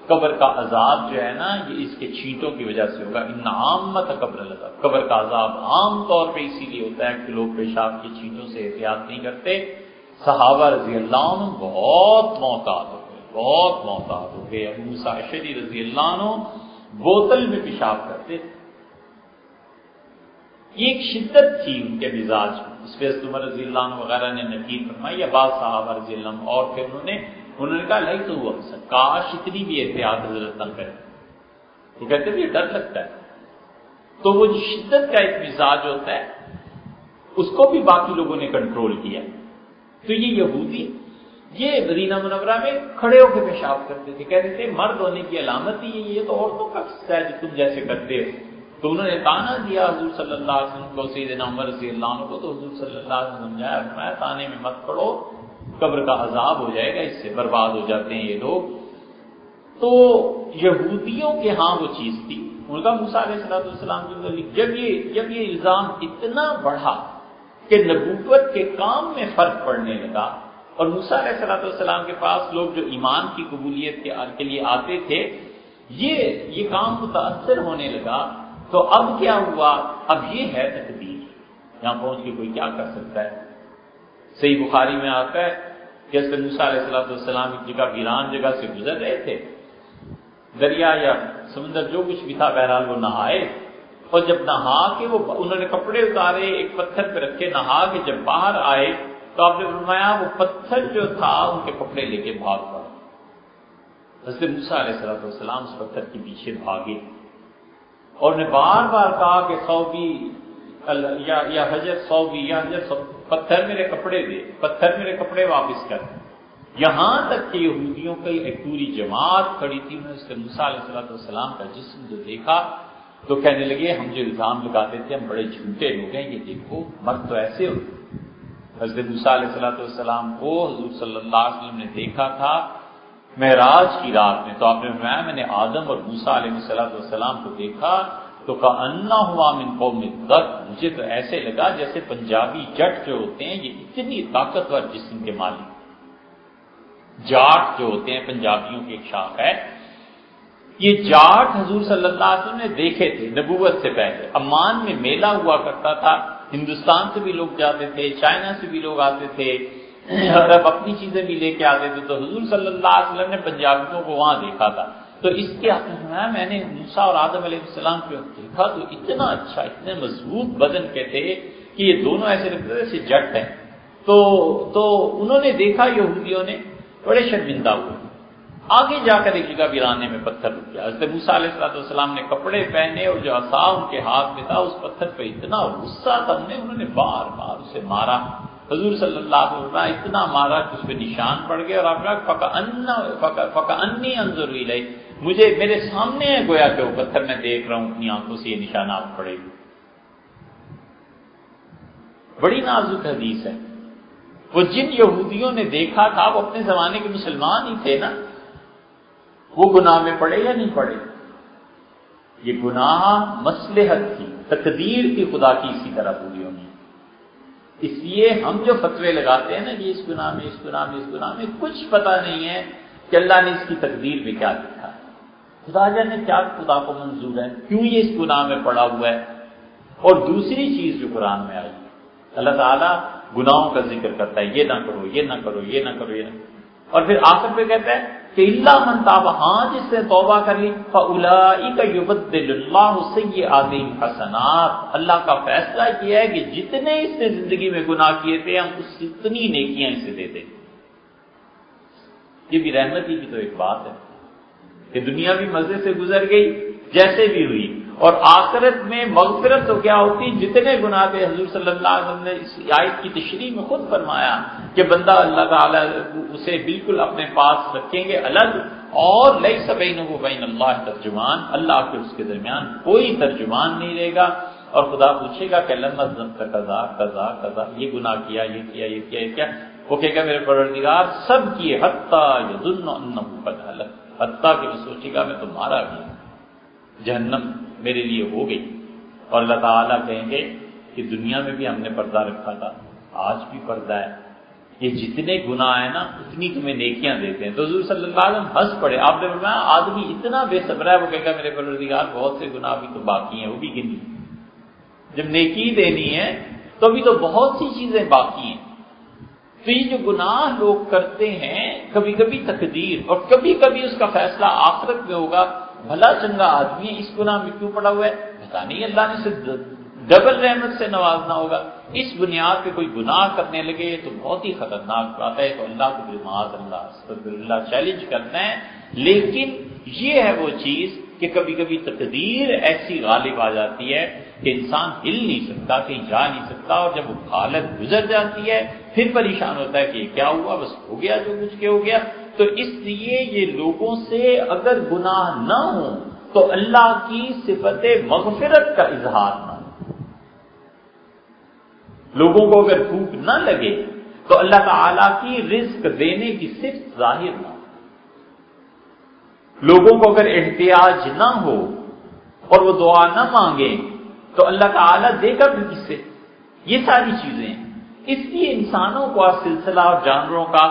قبر کا عذاب جو ہے نا یہ اس کے چھینٹوں کی وجہ سے ہوگا، ان عامت قبر العذاب، قبر کا عذاب عام طور پہ اسی لیے ہوتا ہے کہ لوگ پیشاب کی چھینٹوں سے احتیاط نہیں کرتے۔ صحابہ رضی اللہ عنہ بہت محتاط ہو گئے، بہت محتاط ہو گئے۔ ابو موسیٰ اشعری رضی اللہ عنہ بوتل میں پیشاب کرتے تھے۔ یہ ایک شدت تھی ان کے مزاج میں، اس پہ حضرت عمر رضی اللہ عنہ وغیرہ نے نکیر فرمائی، یا بعض صحابہ رضی اللہ عنہ، اور پھر انہوں نے کہا نہیں تو ہوا کاش اتنی بھی احتیاط حضرت نہ کرے، وہ کہتے تھے ڈر لگتا ہے۔ تو وہ جو شدت کا ایک مزاج ہوتا ہے اس کو بھی باقی لوگوں نے کنٹرول کیا۔ تو یہ یہودی یہ مدینہ منورہ میں کھڑے ہو کے پیشاب کرتے تھے، کہتے تھے مرد ہونے کی علامت ہی یہ تو عورتوں کا حصہ ہے جو تم جیسے کرتے ہو۔ تو انہوں نے تانا دیا حضور صلی اللہ علیہ وسلم کو، سیدنا عمر رضی اللہ عنہ کو، تو حضور صلی اللہ علیہ وسلم سمجھایا، فرمایا تانے میں مت پڑو، قبر کا عذاب ہو جائے گا، اس سے برباد ہو جاتے ہیں یہ لوگ۔ تو یہودیوں کے ہاں وہ چیز تھی، ان کا موسیٰ علیہ السلام کے متعلق جب یہ الزام اتنا بڑھا کہ نبوت کے کام میں فرق پڑنے لگا، اور موسیٰ علیہ السلام کے پاس لوگ جو ایمان کی قبولیت کے لیے آتے تھے، یہ کام متاثر ہونے لگا، تو اب کیا ہوا؟ اب یہ ہے تقدیر، یہاں پہنچ کے کوئی کیا کر سکتا ہے۔ صحیح بخاری میں آتا ہے کہ حضرت موسیٰ علیہ السلام ایک جگہ ویران جگہ سے گزر رہے تھے، دریا یا سمندر جو کچھ بھی تھا، بہرحال وہ نہائے، اور جب نہا کے انہوں نے کپڑے اتارے ایک پتھر پہ رکھے، نہا کے جب باہر آئے تو آپ نے فرمایا وہ پتھر جو تھا ان کے کپڑے لے کے بھاگ پڑا۔ حضرت موسیٰ علیہ السلام اس پتھر کے پیچھے بھاگے، اور نے بار بار کہا کہ صوبی یا حجر صوبی یا حجر صوبی، پتھر میرے کپڑے دے، پتھر میرے کپڑے واپس کر۔ یہاں تک کہ یہودیوں کی ایک پوری جماعت کھڑی تھی، انہوں نے حضرت موسیٰ علیہ السلام کا جسم جو دیکھا تو کہنے لگے ہم جو الزام لگاتے تھے ہم بڑے جھوٹے لوگ ہیں، یہ دیکھو مرد تو ایسے ہوتے۔ حضرت موسیٰ علیہ السلام کو حضور صلی اللہ علیہ وسلم نے دیکھا تھا معراج کی رات میں، تو آپ نے فرمایا میں نے آدم اور موسیٰ علیہ السلام کو دیکھا تو کأنہما من قوم الضر، مجھے تو ایسے لگا جیسے پنجابی جٹ جو ہوتے ہیں، یہ اتنی طاقتور جسم کے مالک، جاٹ جو ہوتے ہیں پنجابیوں کی ایک شاخ ہے، یہ جاٹ حضور صلی اللہ علیہ وسلم نے دیکھے تھے نبوت سے پہلے۔ عمان میں میلہ ہوا کرتا تھا، ہندوستان سے بھی لوگ جاتے تھے، چائنا سے بھی لوگ آتے تھے، عرب اپنی چیزیں بھی لے کے آتے تھے، تو حضور صلی اللہ علیہ وسلم نے پنجابیوں کو وہاں دیکھا تھا۔ تو اس کے میں نے موسیٰ اور آدم علیہ السلام کو دیکھا تو اتنا اچھا، اتنے مضبوط بدن کے تھے کہ یہ دونوں ایسے لگتے تھے جیسے جٹ ہیں۔ تو انہوں نے دیکھا، یہودیوں نے بڑے شرمندہ ہوئے، آگے جا کر ایک جگہ ویرانے میں پتھر رک گیا۔ حضرت موسیٰ علیہ السلام نے کپڑے پہنے اور جو عصا ان کے ہاتھ میں تھا اس پتھر پہ اتنا غصہ تھا انہوں نے بار بار اسے مارا۔ حضور صلی اللہ علیہ وسلم اتنا مارا کہ اس پہ نشان پڑ گئے، اور آپ نے فکأنی انظر الیہ، مجھے میرے سامنے ہے گویا کہ وہ پتھر میں دیکھ رہا ہوں، اپنی آنکھوں سے یہ نشانات پڑے ہوئے۔ بڑی نازک حدیث ہے۔ وہ جن یہودیوں نے دیکھا تھا وہ اپنے زمانے کے مسلمان ہی تھے نا، وہ گناہ میں پڑے یا نہیں پڑے؟ یہ گناہ مصلحت کی، تقدیر کی، خدا کی اسی طرح پوری ہونی۔ اس لیے ہم جو فتوے لگاتے ہیں نا کہ اس گناہ میں، اس گناہ میں، اس گناہ میں، کچھ پتہ نہیں ہے کہ اللہ نے اس کی تقدیر میں کیا لکھا ہے، خدا جانے کیا خدا کو منظور ہے، کیوں یہ اس گناہ میں پڑا ہوا ہے۔ اور دوسری چیز جو قرآن میں آئی، اللہ تعالیٰ گناہوں کا ذکر کرتا ہے، یہ نہ کرو، یہ نہ کرو، یہ نہ کرو، یہ نہ کرو، اور پھر آخر پہ کہتا ہے کہ الا من تاب، ہاں جس نے توبہ کر لی، فاولئک یبدل اللہ سیئاتہم حسنات، اللہ کا فیصلہ یہ ہے کہ جتنے اس نے زندگی میں گناہ کیے تھے ہم اس اتنی نیکیاں اسے دے دیں۔ یہ بھی رحمت ہی کی تو ایک بات ہے کہ دنیا بھی مزے سے گزر گئی جیسے بھی ہوئی، اور آخرت میں مغفرت تو کیا ہوتی، جتنے گناہ تھے حضور صلی اللہ علیہ وسلم نے اس آیت کی تشریح میں خود فرمایا کہ بندہ اللہ تعالیٰ اسے بالکل اپنے پاس رکھیں گے الگ، اور لیس بینہ و بین اللہ ترجمان، اللہ کے اس کے درمیان کوئی ترجمان نہیں رہے گا، اور خدا پوچھے گا کہ لما ذنبت کذا کذا کذا، یہ گناہ کیا، یہ کیا، یہ کیا، یہ کیا، وہ کہے گا میرے پروردگار سب کیے، حتیٰ یظن انہ قد ہلک، حتیٰ کہ وہ سوچے گا میں تو مارا گیا، جہنم میرے لیے ہو گئی۔ اور اللہ تعالیٰ کہیں گے کہ دنیا میں بھی ہم نے پردہ رکھا تھا، آج بھی پردہ ہے، یہ جتنے گناہ ہیں نا اتنی تمہیں نیکیاں دیتے ہیں۔ تو حضور صلی اللہ علیہ وسلم ہنس پڑے، آپ نے فرمایا آدمی اتنا بے صبر ہے، وہ کہے گا میرے پروردگار بہت سے گناہ بھی تو باقی ہیں، وہ بھی گنی، جب نیکی دینی ہے تو ابھی تو بہت سی چیزیں باقی ہیں۔ تو یہ جو گناہ لوگ کرتے ہیں، کبھی کبھی تقدیر اور کبھی کبھی اس کا فیصلہ آخرت میں ہوگا، بھلا چنگا آدمی ہے، اس گناہ میں کیوں پڑا ہوا ہے، پتا نہیں اللہ نے اسے ڈبل رحمت سے نوازنا ہوگا، اس بنیاد پہ کوئی گناہ کرنے لگے تو بہت ہی خطرناک بات ہے۔ تو اللہ کو معاذ اللہ استغفر اللہ چیلنج کرنا ہے، لیکن یہ ہے وہ چیز کہ کبھی کبھی تقدیر ایسی غالب آ جاتی ہے کہ انسان ہل نہیں سکتا، کہیں جا نہیں سکتا، اور جب وہ حالت گزر جاتی ہے پھر پریشان ہوتا ہے کہ یہ کیا ہوا، بس ہو گیا جو کچھ کے ہو گیا۔ تو اس لیے یہ لوگوں سے اگر گناہ نہ ہو تو اللہ کی صفت مغفرت کا اظہار نہ ہو، لوگوں کو اگر بھوک نہ لگے تو اللہ تعالیٰ کی رزق دینے کی صفت ظاہر نہ ہو، لوگوں کو اگر احتیاج نہ ہو اور وہ دعا نہ مانگے تو اللہ تعالیٰ دے گا بھی کس سے، یہ ساری چیزیں ہیں۔ اس لیے انسانوں کا سلسلہ اور جانوروں کا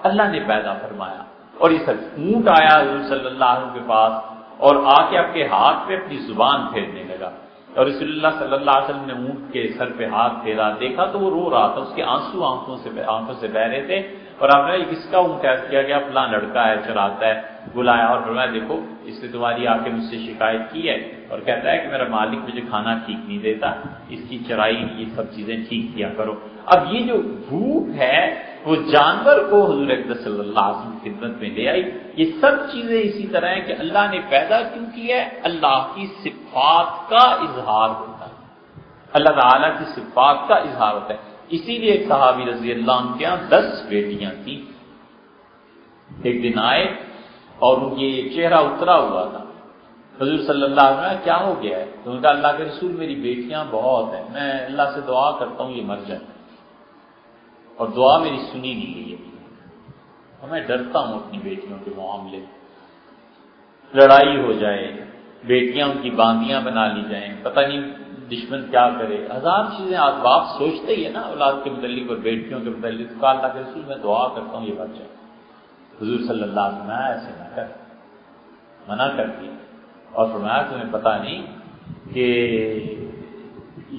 اللہ نے پیدا فرمایا، اور یہ سب اونٹ آیا حضور صلی اللہ علیہ وسلم کے پاس اور آ کے آپ کے ہاتھ پہ اپنی زبان پھیرنے لگا، اور رسول اللہ صلی اللہ علیہ وسلم نے اونٹ کے سر پہ ہاتھ پھیرا، دیکھا تو وہ رو رہا تھا، اس کے آنسو آنکھوں سے بہ رہے تھے، اور آپ نے کس کا اونٹ ایسا کیا گیا، فلاں لڑکا ہے چراتا ہے، بلایا اور فرمایا دیکھو اس نے تمہاری آ کے مجھ سے شکایت کی ہے اور کہتا ہے کہ میرا مالک مجھے کھانا ٹھیک نہیں دیتا، اس کی چرائی یہ سب چیزیں ٹھیک کیا کرو۔ اب یہ جو بھوک ہے وہ جانور کو حضور اکرم صلی اللہ علیہ وسلم کی خدمت میں لے آئی۔ یہ سب چیزیں اسی طرح ہیں کہ اللہ نے پیدا کیوں کی ہے، اللہ کی صفات کا اظہار ہوتا ہے، اللہ تعالیٰ کی صفات کا اظہار ہوتا ہے۔ اسی لیے ایک صحابی رضی اللہ عنہ کے یہاں 10 بیٹیاں تھیں، ایک دن آئے اور ان کے چہرہ اترا ہوا تھا، حضور صلی اللہ علیہ وسلم کیا ہو گیا ہے، تو انہوں نے کہا اللہ کے رسول میری بیٹیاں بہت ہیں، میں اللہ سے دعا کرتا ہوں یہ مر جائیں، اور دعا میری سنی نہیں گئی ہے، اور میں ڈرتا ہوں اپنی بیٹیوں کے معاملے، لڑائی ہو جائے، بیٹیاں ان کی باندیاں بنا لی جائیں، پتہ نہیں دشمن کیا کرے، ہزار چیزیں آپ باپ سوچتے ہی ہے نا اولاد کے متعلق اور بیٹیوں کے متعلق۔ کہا اللہ کے رسول میں دعا کرتا ہوں یہ مر جائے، حضور صلی اللہ علیہ وسلم ایسے نہ کر، منع کر دیا، اور فرمایا تمہیں پتہ نہیں کہ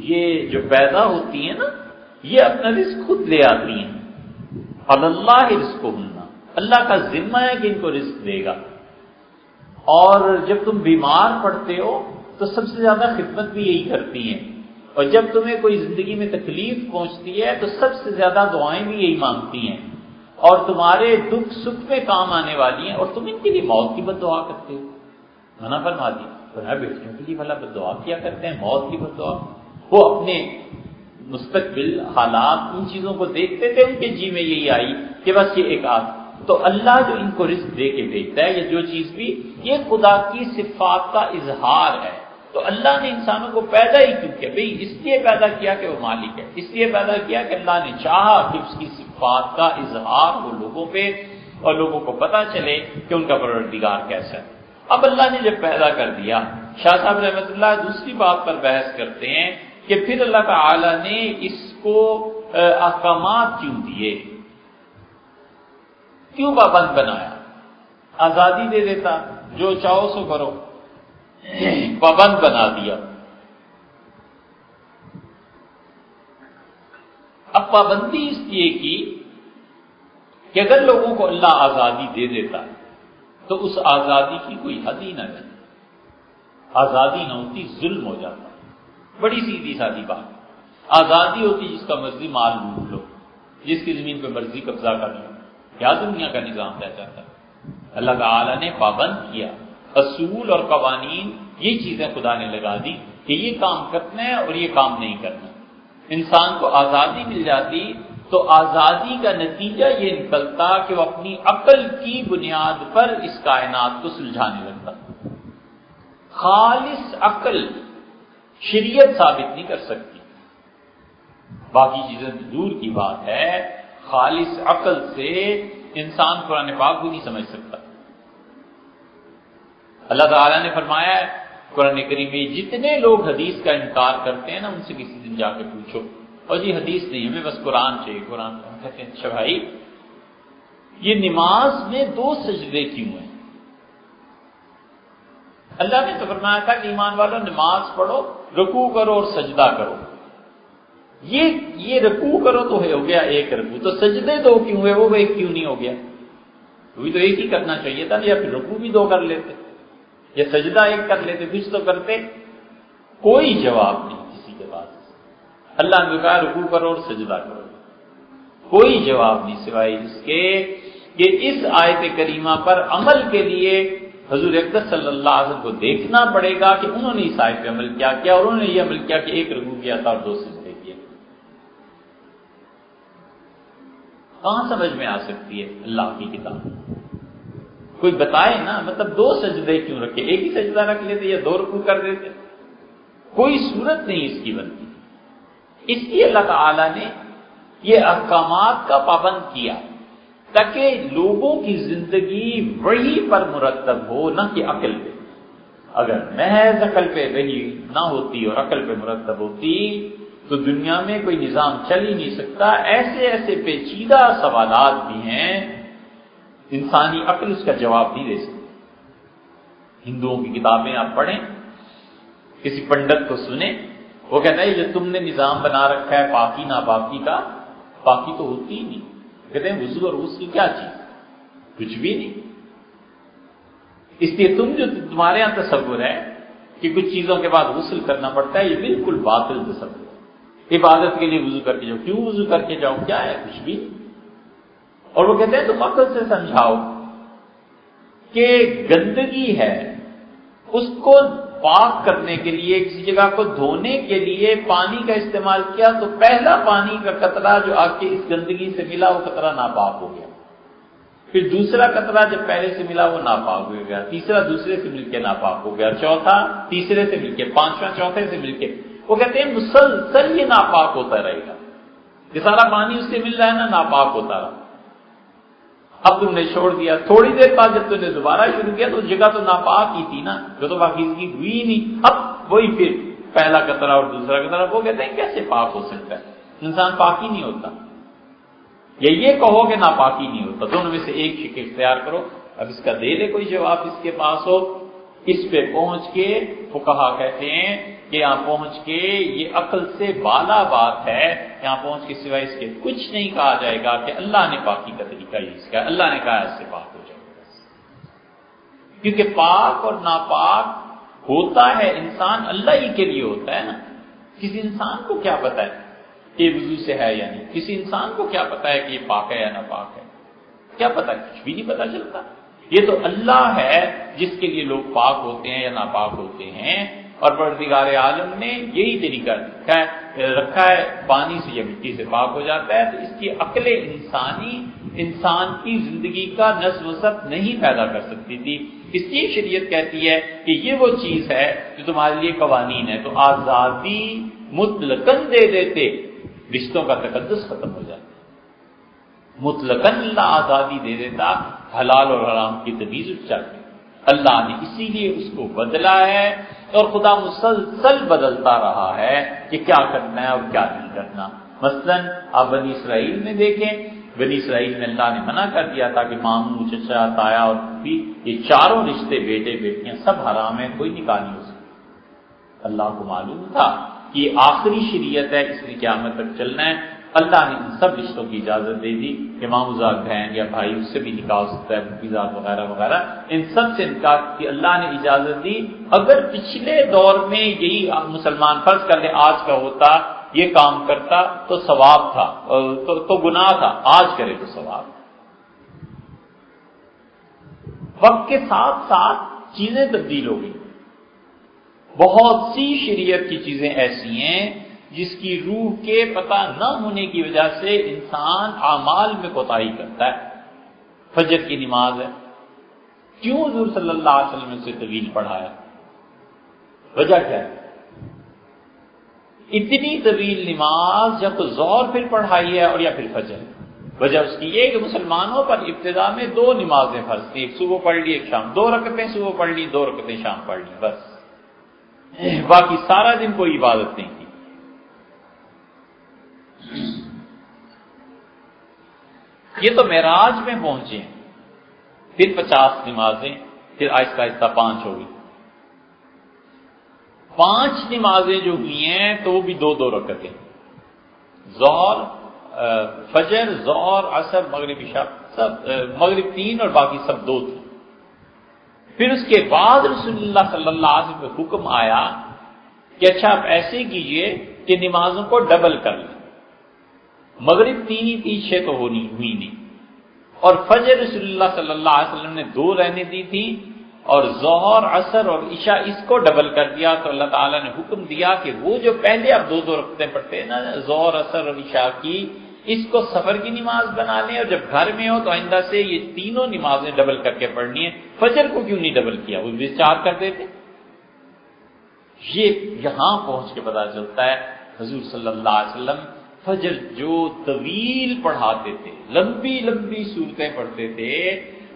یہ جو پیدا ہوتی ہیں نا یہ اپنا رزق خود لے آتی ہیں، اللہ رزقہن، اللہ کا ذمہ ہے کہ ان کو رزق دے گا، اور جب تم بیمار پڑتے ہو تو سب سے زیادہ خدمت بھی یہی کرتی ہیں، اور جب تمہیں کوئی زندگی میں تکلیف پہنچتی ہے تو سب سے زیادہ دعائیں بھی یہی مانگتی ہیں، اور تمہارے دکھ سکھ میں کام آنے والی ہیں، اور تم ان کے لیے موت کی بد دعا کرتے ہو، منع فرما دیا۔ بیٹیوں کے لیے بھلا بد دعا کیا کرتے ہیں، موت کی بد دعا، وہ اپنے مستقبل حالات ان چیزوں کو دیکھتے تھے، ان کے جی میں یہی آئی کہ بس یہ ایک تو اللہ جو ان کو رزق دے کے بھیجتا ہے، یہ جو چیز بھی یہ خدا کی صفات کا اظہار ہے۔ تو اللہ نے انسانوں کو پیدا ہی کیوں کیا، بھئی اس لیے پیدا کیا کہ وہ مالک ہے، اس لیے پیدا کیا کہ اللہ نے چاہا کہ اس کی صفات کا اظہار ہو لوگوں پہ، اور لوگوں کو پتہ چلے کہ ان کا پروردگار کیسا ہے۔ اب اللہ نے جب پیدا کر دیا، شاہ صاحب رحمۃ اللہ دوسری بات پر بحث کرتے ہیں کہ پھر اللہ تعالی نے اس کو احکامات کیوں دیے، کیوں پابند بنایا، آزادی دے دیتا جو چاہو سو کرو، پابند بنا دیا۔ اب پابندی اس لیے کی کہ اگر لوگوں کو اللہ آزادی دے دیتا تو اس آزادی کی کوئی حد ہی نہ رہتی، آزادی نہ ہوتی ظلم ہو جاتا، بڑی سیدھی سادی بات، آزادی ہوتی جس کا مرضی مال لوٹ لو، جس کی زمین پہ مرضی قبضہ کر لو، کیا دنیا کا نظام رہ جاتا۔ اللہ تعالی نے پابند کیا، اصول اور قوانین، یہ چیزیں خدا نے لگا دی کہ یہ کام کرنا ہے اور یہ کام نہیں کرنا۔ انسان کو آزادی مل جاتی تو آزادی کا نتیجہ یہ نکلتا کہ وہ اپنی عقل کی بنیاد پر اس کائنات کو سلجھانے لگتا۔ خالص عقل شریعت ثابت نہیں کر سکتی، باقی چیزیں دور کی بات ہے، خالص عقل سے انسان قرآن پاک کو نہیں سمجھ سکتا۔ اللہ تعالیٰ نے فرمایا ہے قرآن کریم میں، جتنے لوگ حدیث کا انکار کرتے ہیں نا، ان سے کسی دن جا کے پوچھو، اور جی حدیث نہیں، ہمیں بس قرآن چاہیے، قرآن کہتے ہیں اچھا بھائی یہ نماز میں 2 سجدے کیوں ہیں؟ اللہ نے تو فرمایا تھا کہ ایمان والوں نماز پڑھو، رکوع کرو اور سجدہ کرو۔ یہ رکوع کرو تو ہو گیا 1 رکوع، تو سجدے 2 کیوں ہوئے؟ وہ 1 کیوں نہیں ہو گیا؟ وہ تو 1 ہی کرنا چاہیے تھا، یا پھر رکوع بھی 2 کر لیتے، یا سجدہ 1 کر لیتے، کچھ تو کرتے۔ کوئی جواب نہیں کسی کے پاس۔ اللہ نے کہا رکوع کرو اور سجدہ کرو، کوئی جواب نہیں سوائے اس کے کہ اس آیت کریمہ پر عمل کے لیے حضور اقدس صلی اللہ علیہ وسلم کو دیکھنا پڑے گا کہ انہوں نے اس آیت پہ عمل کیا کیا، اور انہوں نے یہ عمل کیا کہ 1 رکوع کیا تھا اور 2 سجدے کیے۔ کہاں سمجھ میں آ سکتی ہے اللہ کی کتاب؟ کوئی بتائے نا، مطلب 2 سجدے کیوں رکھے؟ 1 ہی سجدہ رکھ لیتے یا 2 رکوع کر دیتے؟ کوئی صورت نہیں اس کی بنتی۔ اس لیے اللہ تعالی نے یہ احکامات کا پابند کیا تاکہ لوگوں کی زندگی وحی پر مرتب ہو، نہ کہ عقل پہ۔ اگر محض عقل پہ وحی نہ ہوتی اور عقل پہ مرتب ہوتی تو دنیا میں کوئی نظام چل ہی نہیں سکتا۔ ایسے ایسے پیچیدہ سوالات بھی ہیں انسانی عقل اس کا جواب نہیں دے سکتی۔ ہندوؤں کی کتابیں آپ پڑھیں، کسی پنڈت کو سنیں، وہ کہتا ہے جو تم نے نظام بنا رکھا ہے پاکی ناپاکی کا، پاکی تو ہوتی ہی نہیں۔ کہتے ہیں وضو اور غسل کیا چیز؟ کچھ بھی نہیں۔ اس لیے تمہارے یہاں تصور ہے کہ کچھ چیزوں کے بعد غسل کرنا پڑتا ہے، یہ بالکل باطل تصور ہے۔ عبادت کے لیے وضو کر کے جاؤ، کیوں وضو کر کے جاؤ؟ کیا ہے؟ کچھ بھی۔ اور وہ کہتے ہیں تم عقل سے سمجھاؤ کہ گندگی ہے، اس کو پاک کرنے کے لیے، کسی جگہ کو دھونے کے لیے پانی کا استعمال کیا تو پہلا پانی کا قطرہ جو آ کے اس گندگی سے ملا وہ قطرہ ناپاک ہو گیا، پھر دوسرا قطرہ جب پہلے سے ملا وہ ناپاک ہو گیا، تیسرا دوسرے سے مل کے ناپاک ہو گیا، چوتھا تیسرے سے مل کے، پانچواں چوتھے سے مل کے۔ وہ کہتے ہیں مسلسل یہ ناپاک ہوتا رہے گا، یہ سارا پانی اس سے مل رہا ہے نا، ناپاک ہوتا رہا۔ اب تم نے چھوڑ دیا، تھوڑی دیر بعد جب تم نے دوبارہ شروع کیا تو اس جگہ تو ناپاک ہی تھی نا، جو تو پاکیزگی ہوئی ہی نہیں۔ اب وہی پھر پہلا قطرہ اور دوسرا قطرہ، وہ کہتے ہیں کیسے پاک ہو سکتا ہے؟ انسان پاک ہی نہیں ہوتا، یا یہ کہو کہ ناپاکی نہیں ہوتا، دونوں میں سے ایک شک اختیار کرو۔ اب اس کا دے دے کوئی جواب اس کے پاس ہو۔ اس پہ پہنچ کے فقہا کہتے ہیں کہ یہاں پہنچ کے یہ عقل سے بالا بات ہے، یہاں پہنچ کے سوائے اس کے کچھ نہیں کہا جائے گا کہ اللہ نے پاکی کا طریقہ یوز کیا، اللہ نے کہا اس سے پاک ہو جائے گا، کیونکہ پاک اور ناپاک ہوتا ہے انسان اللہ ہی کے لیے ہوتا ہے نا۔ کسی انسان کو کیا پتا ہے کہ وضو سے ہے یا نہیں؟ کسی انسان کو کیا پتا ہے کہ یہ پاک ہے یا ناپاک ہے؟ کیا پتا؟ کچھ بھی نہیں پتا چلتا۔ یہ تو اللہ ہے جس کے لیے لوگ پاک ہوتے ہیں یا ناپاک ہوتے ہیں، اور پروردگار عالم نے یہی طریقہ رکھا ہے، پانی سے یا مٹی سے پاک ہو جاتا ہے۔ تو اس کی عقل انسانی انسان کی زندگی کا نظم و ضبط نہیں پیدا کر سکتی تھی، اس لیے شریعت کہتی ہے کہ یہ وہ چیز ہے جو تمہارے لیے قوانین ہے، تو آزادی مطلقاً دے دیتے رشتوں کا تقدس ختم ہو جاتا، مطلقاً اللہ آزادی دے دیتا، حلال اور حرام کی تمیز اٹھ جاتی۔ اللہ نے اسی لیے اس کو بدلا ہے، اور خدا مسلسل بدلتا رہا ہے کہ کیا کرنا ہے اور کیا نہیں کرنا۔ مثلا آپ بنی اسرائیل میں دیکھیں، بنی اسرائیل میں اللہ نے منع کر دیا تھا کہ ماموں، چچا، تایا اور پھوپھی، یہ چاروں رشتے بیٹے بیٹیاں سب حرام ہیں، کوئی نکاح نہیں ہو سکتا۔ اللہ کو معلوم تھا کہ یہ آخری شریعت ہے، اس لیے قیامت تک چلنا ہے۔ اللہ نے ان سب رشتوں کی اجازت دے دی کہ ماموزاد بہن یا بھائی اس سے بھی نکاح ہو سکتا ہے، پھوپھیزاد وغیرہ وغیرہ، ان سب سے نکاح کی اللہ نے اجازت دی۔ اگر پچھلے دور میں یہی مسلمان فرض کر لے آج کا ہوتا، یہ کام کرتا تو ثواب تھا، تو گناہ تھا، آج کرے تو ثواب۔ وقت کے ساتھ ساتھ چیزیں تبدیل ہو گئی. بہت سی شریعت کی چیزیں ایسی ہیں جس کی روح کے پتہ نہ ہونے کی وجہ سے انسان اعمال میں کوتاہی کرتا ہے. فجر کی نماز ہے، کیوں حضور صلی اللہ علیہ وسلم نے اسے طویل پڑھایا؟ وجہ کیا ہے؟ اتنی طویل نماز یا تو ظہر پھر پڑھائی ہے اور یا پھر فجر. وجہ اس کی یہ کہ مسلمانوں پر ابتدا میں 2 نمازیں فرض تھیں، ایک صبح پڑھ لی ایک شام، 2 رکعتیں صبح پڑھ لی 2 رکعتیں شام پڑھ لی، بس باقی سارا دن کوئی عبادت نہیں کی. یہ تو معراج میں پہنچے ہیں، پھر 50 نمازیں، پھر آہستہ آہستہ 5 ہو گئی. 5 نمازیں جو ہوئی ہیں تو وہ بھی 2 رکعتیں، ظہر فجر ظہر عصر مغرب عشاء، سب مغرب 3 اور باقی سب 2 تھی. پھر اس کے بعد رسول اللہ صلی اللہ علیہ وسلم کا حکم آیا کہ اچھا آپ ایسے کیجئے کہ نمازوں کو ڈبل کر لیں. مغرب 3 ہی تھی، 6 تو ہوئی نہیں، اور فجر رسول اللہ صلی اللہ علیہ وسلم نے 2 رہنے دی تھی، اور ظہر عصر اور عشاء اس کو ڈبل کر دیا. تو اللہ تعالیٰ نے حکم دیا کہ وہ جو پہلے آپ 2 رکعتیں پڑھتے ہیں نا ظہر عصر اور عشاء کی، اس کو سفر کی نماز بنا لیں، اور جب گھر میں ہو تو آئندہ سے یہ تینوں نمازیں ڈبل کر کے پڑھنی ہے. فجر کو کیوں نہیں ڈبل کیا؟ وہ بھی 4 کر دیتے. یہ یہاں پہنچ کے پتا چلتا ہے حضور صلی اللہ علیہ وسلم فجر جو طویل پڑھاتے تھے، لمبی لمبی صورتیں پڑھتے تھے،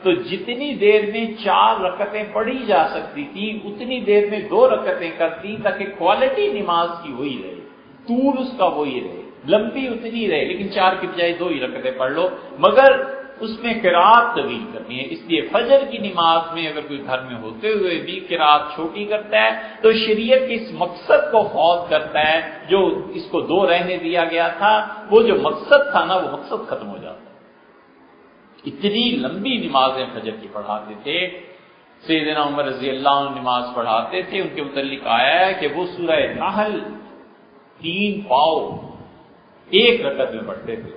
تو جتنی دیر میں 4 رکعتیں پڑھی جا سکتی تھی اتنی دیر میں 2 رکعتیں کرتی، تاکہ کوالٹی نماز کی وہی رہے، طول اس کا وہی رہے، لمبی اتنی رہے، لیکن 4 کی بجائے 2 ہی رکعتیں پڑھ لو، مگر اس میں قرات طویل کرنی ہے. اس لیے فجر کی نماز میں اگر کوئی گھر میں ہوتے ہوئے بھی قرات چھوٹی کرتا ہے تو شریعت کے اس مقصد کو فوت کرتا ہے جو اس کو 2 رہنے دیا گیا تھا. وہ جو مقصد تھا نا وہ مقصد ختم ہو جاتا. اتنی لمبی نمازیں فجر کی پڑھاتے تھے. سیدنا عمر رضی اللہ عنہ نماز پڑھاتے تھے، ان کے متعلق آیا ہے کہ وہ سورہ نحل 3 پاؤ 1 رکعت میں پڑھتے تھے،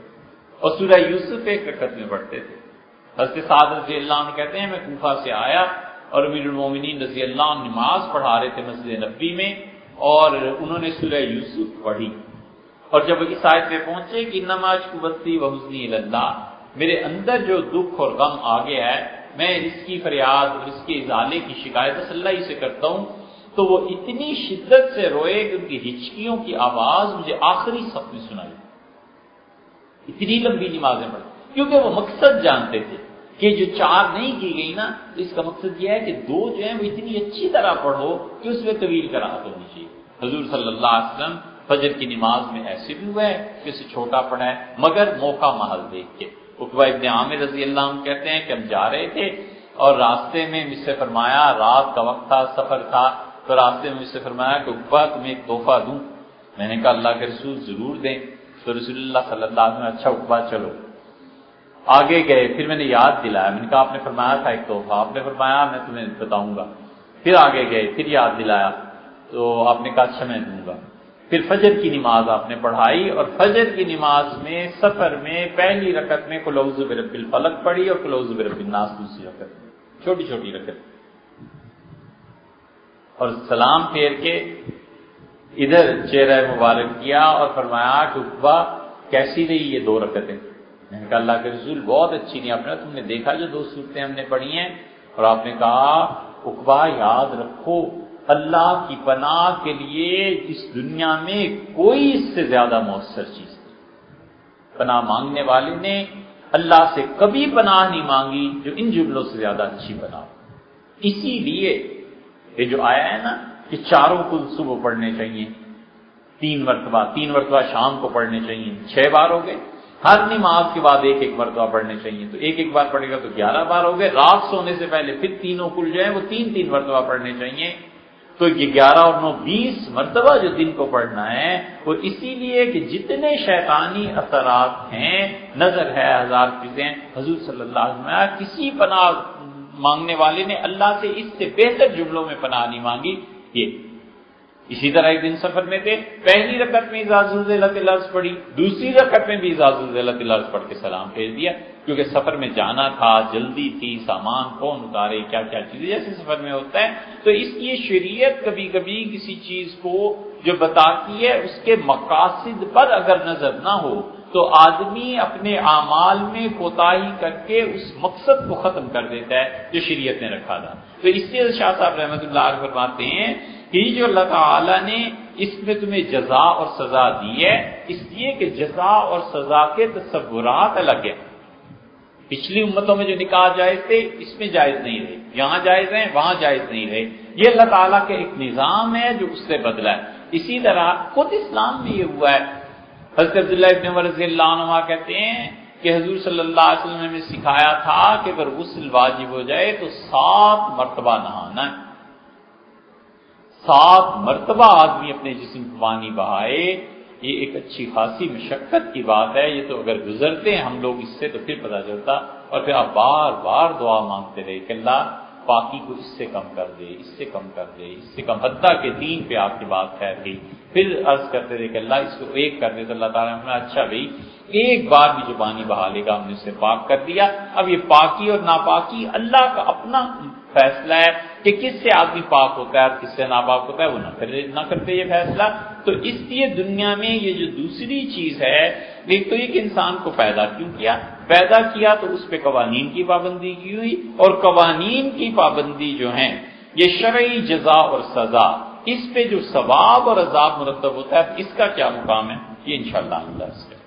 اور سورہ یوسف 1 رکعت میں پڑھتے تھے. حضرت سعد رضی اللہ عنہ کہتے ہیں میں کوفہ سے آیا اور امیر المومنین رضی اللہ عنہ نماز پڑھا رہے تھے مسجد نبوی میں، اور انہوں نے سورہ یوسف پڑھی، اور جب اس آیت پہ پہنچے کہ انما اشکو بثی وحزنی الی اللہ، میرے اندر جو دکھ اور غم آ گیا ہے میں اس کی فریاد اور اس کے ازالے کی شکایت بس اللہ ہی سے کرتا ہوں. تو وہ اتنی شدت سے روئے کہ ان کی ہچکیوں کی آواز مجھے آخری صف میں سنائی. اتنی لمبی نمازیں پڑھی کیونکہ وہ مقصد جانتے تھے کہ جو 4 نہیں کی گئی نا، تو اس کا مقصد یہ ہے کہ 2 جو ہیں وہ اتنی اچھی طرح پڑھو کہ اس میں طویل قرات ہونی چاہیے. حضور صلی اللہ علیہ وسلم فجر کی نماز میں ایسے بھی ہوا ہے کہ اسے چھوٹا پڑھا ہے، مگر موقع محل دیکھ کے. عقبہ ابن عامر رضی اللہ عنہ کہتے ہیں کہ ہم جا رہے تھے اور راستے میں مجھ سے فرمایا، رات کا وقت تھا، سفر تھا، تو راستے میں مجھ سے فرمایا کہ عقبہ تمہیں ایک تحفہ دوں. میں نے کہا اللہ کے رسول ضرور دیں. تو رسول اللہ صلی اللہ علیہ وسلم اچھا عقبہ چلو. آگے گئے، پھر میں نے یاد دلایا، میں نے کہا آپ نے فرمایا تھا ایک تحفہ، آپ نے فرمایا میں تمہیں بتاؤں گا. پھر آگے گئے، پھر یاد دلایا، تو آپ نے کہا اچھا میں دوں گا. پھر فجر کی نماز آپ نے پڑھائی، اور فجر کی نماز میں سفر میں پہلی رکعت میں قل اعوذ برب الفلق پڑھی اور قل اعوذ برب الناس دوسری رکعت میں، چھوٹی چھوٹی رکعت، اور سلام پھیر کے ادھر چہرہ مبارک کیا اور فرمایا کہ عقبہ کیسی رہی یہ 2 رکعتیں؟ میں نے کہا اللہ کے رسول بہت اچھی نہیں. آپ نے تم نے دیکھا جو 2 صورتیں ہم نے پڑھی ہیں؟ اور آپ نے کہا عقبہ یاد رکھو اللہ کی پناہ کے لیے اس دنیا میں کوئی اس سے زیادہ مؤثر چیز نہیں. پناہ مانگنے والے نے اللہ سے کبھی پناہ نہیں مانگی جو ان جملوں سے زیادہ اچھی پناہ. اسی لیے یہ جو آیا ہے نا کہ 4 کو صبح پڑھنے چاہیے، 3 مرتبہ شام کو پڑھنے چاہیے، 6 بار ہو گئے. ہر نماز کے بعد 1 مرتبہ پڑھنے چاہیے، تو 1 بار پڑھے گا تو 11 بار ہو گئے. رات سونے سے پہلے پھر تینوں کل جو ہیں وہ 3 مرتبہ پڑھنے چاہیے. تو یہ 11 اور 9 20 مرتبہ جو دن کو پڑھنا ہے وہ اسی لیے کہ جتنے شیطانی اثرات ہیں، نظر ہے، 1000 چیزیں، حضور صلی اللہ علیہ وسلم کسی پناہ مانگنے والے نے اللہ سے اس سے بہتر جملوں میں پناہ نہیں مانگی. یہ اسی طرح ایک دن سفر میں تھے، پہلی رکعت میں اذا زلزلت الارض پڑھی، دوسری رکعت میں بھی اذا زلزلت الارض پڑھ کے سلام بھیج دیا، کیونکہ سفر میں جانا تھا، جلدی تھی، سامان کون اتارے، کیا کیا چیزیں جیسے سفر میں ہوتا ہے۔ تو اس لیے شریعت کبھی کبھی کسی چیز کو جو بتاتی ہے اس کے مقاصد پر اگر نظر نہ ہو تو آدمی اپنے اعمال میں کوتاہی کر کے اس مقصد کو ختم کر دیتا ہے جو شریعت نے رکھا تھا۔ تو اس لیے شاہ صاحب رحمۃ اللہ علیہ فرماتے ہیں کہ جو اللہ تعالیٰ نے اس میں تمہیں جزا اور سزا دی ہے، اس لیے کہ جزا اور سزا کے تصورات الگ ہیں۔ پچھلی امتوں میں جو نکاح جائز تھے اس میں جائز نہیں رہے، یہاں جائز ہیں وہاں جائز نہیں رہے، یہ اللہ تعالیٰ کا ایک نظام ہے جو اس سے بدلا ہے۔ اسی طرح خود اسلام میں یہ ہوا ہے۔ حضرت عبداللہ ابن عمر رضی اللہ عنہ کہتے ہیں کہ حضور صلی اللہ علیہ وسلم نے ہمیں سکھایا تھا کہ اگر غسل واجب ہو جائے تو 7 مرتبہ نہانا ہے، 7 مرتبہ آدمی اپنے جسم کو پانی بہائے۔ یہ ایک اچھی خاصی مشقت کی بات ہے، یہ تو اگر گزرتے ہیں ہم لوگ اس سے تو پھر پتہ چلتا، اور پھر آپ بار بار دعا مانگتے رہے کہ اللہ پاکی کو اس سے کم کر دے، اس سے کم کر دے، اس سے کم، حتیٰ کہ دین پہ آپ کی بات ٹھہر گئی، پھر عرض کرتے رہے کہ اللہ اس کو ایک کر دے، تو اللہ تعالیٰ نے اچھا بھائی ایک بار بھی جو پانی بہا لے گا ہم نے اسے پاک کر دیا۔ اب یہ پاکی اور ناپاکی اللہ کا اپنا فیصلہ ہے کہ کس سے آدمی پاک ہوتا ہے اور کس سے ناپاک ہوتا ہے، وہ نہ کرتے یہ فیصلہ۔ تو اس لیے دنیا میں یہ جو دوسری چیز ہے، ایک تو یہ کہ انسان کو پیدا کیوں کیا، پیدا کیا تو اس پہ قوانین کی پابندی کی ہوئی، اور قوانین کی پابندی جو ہیں یہ شرعی جزا اور سزا، اس پہ جو ثواب اور عذاب مرتب ہوتا ہے اس کا کیا مقام ہے، یہ انشاءاللہ اللہ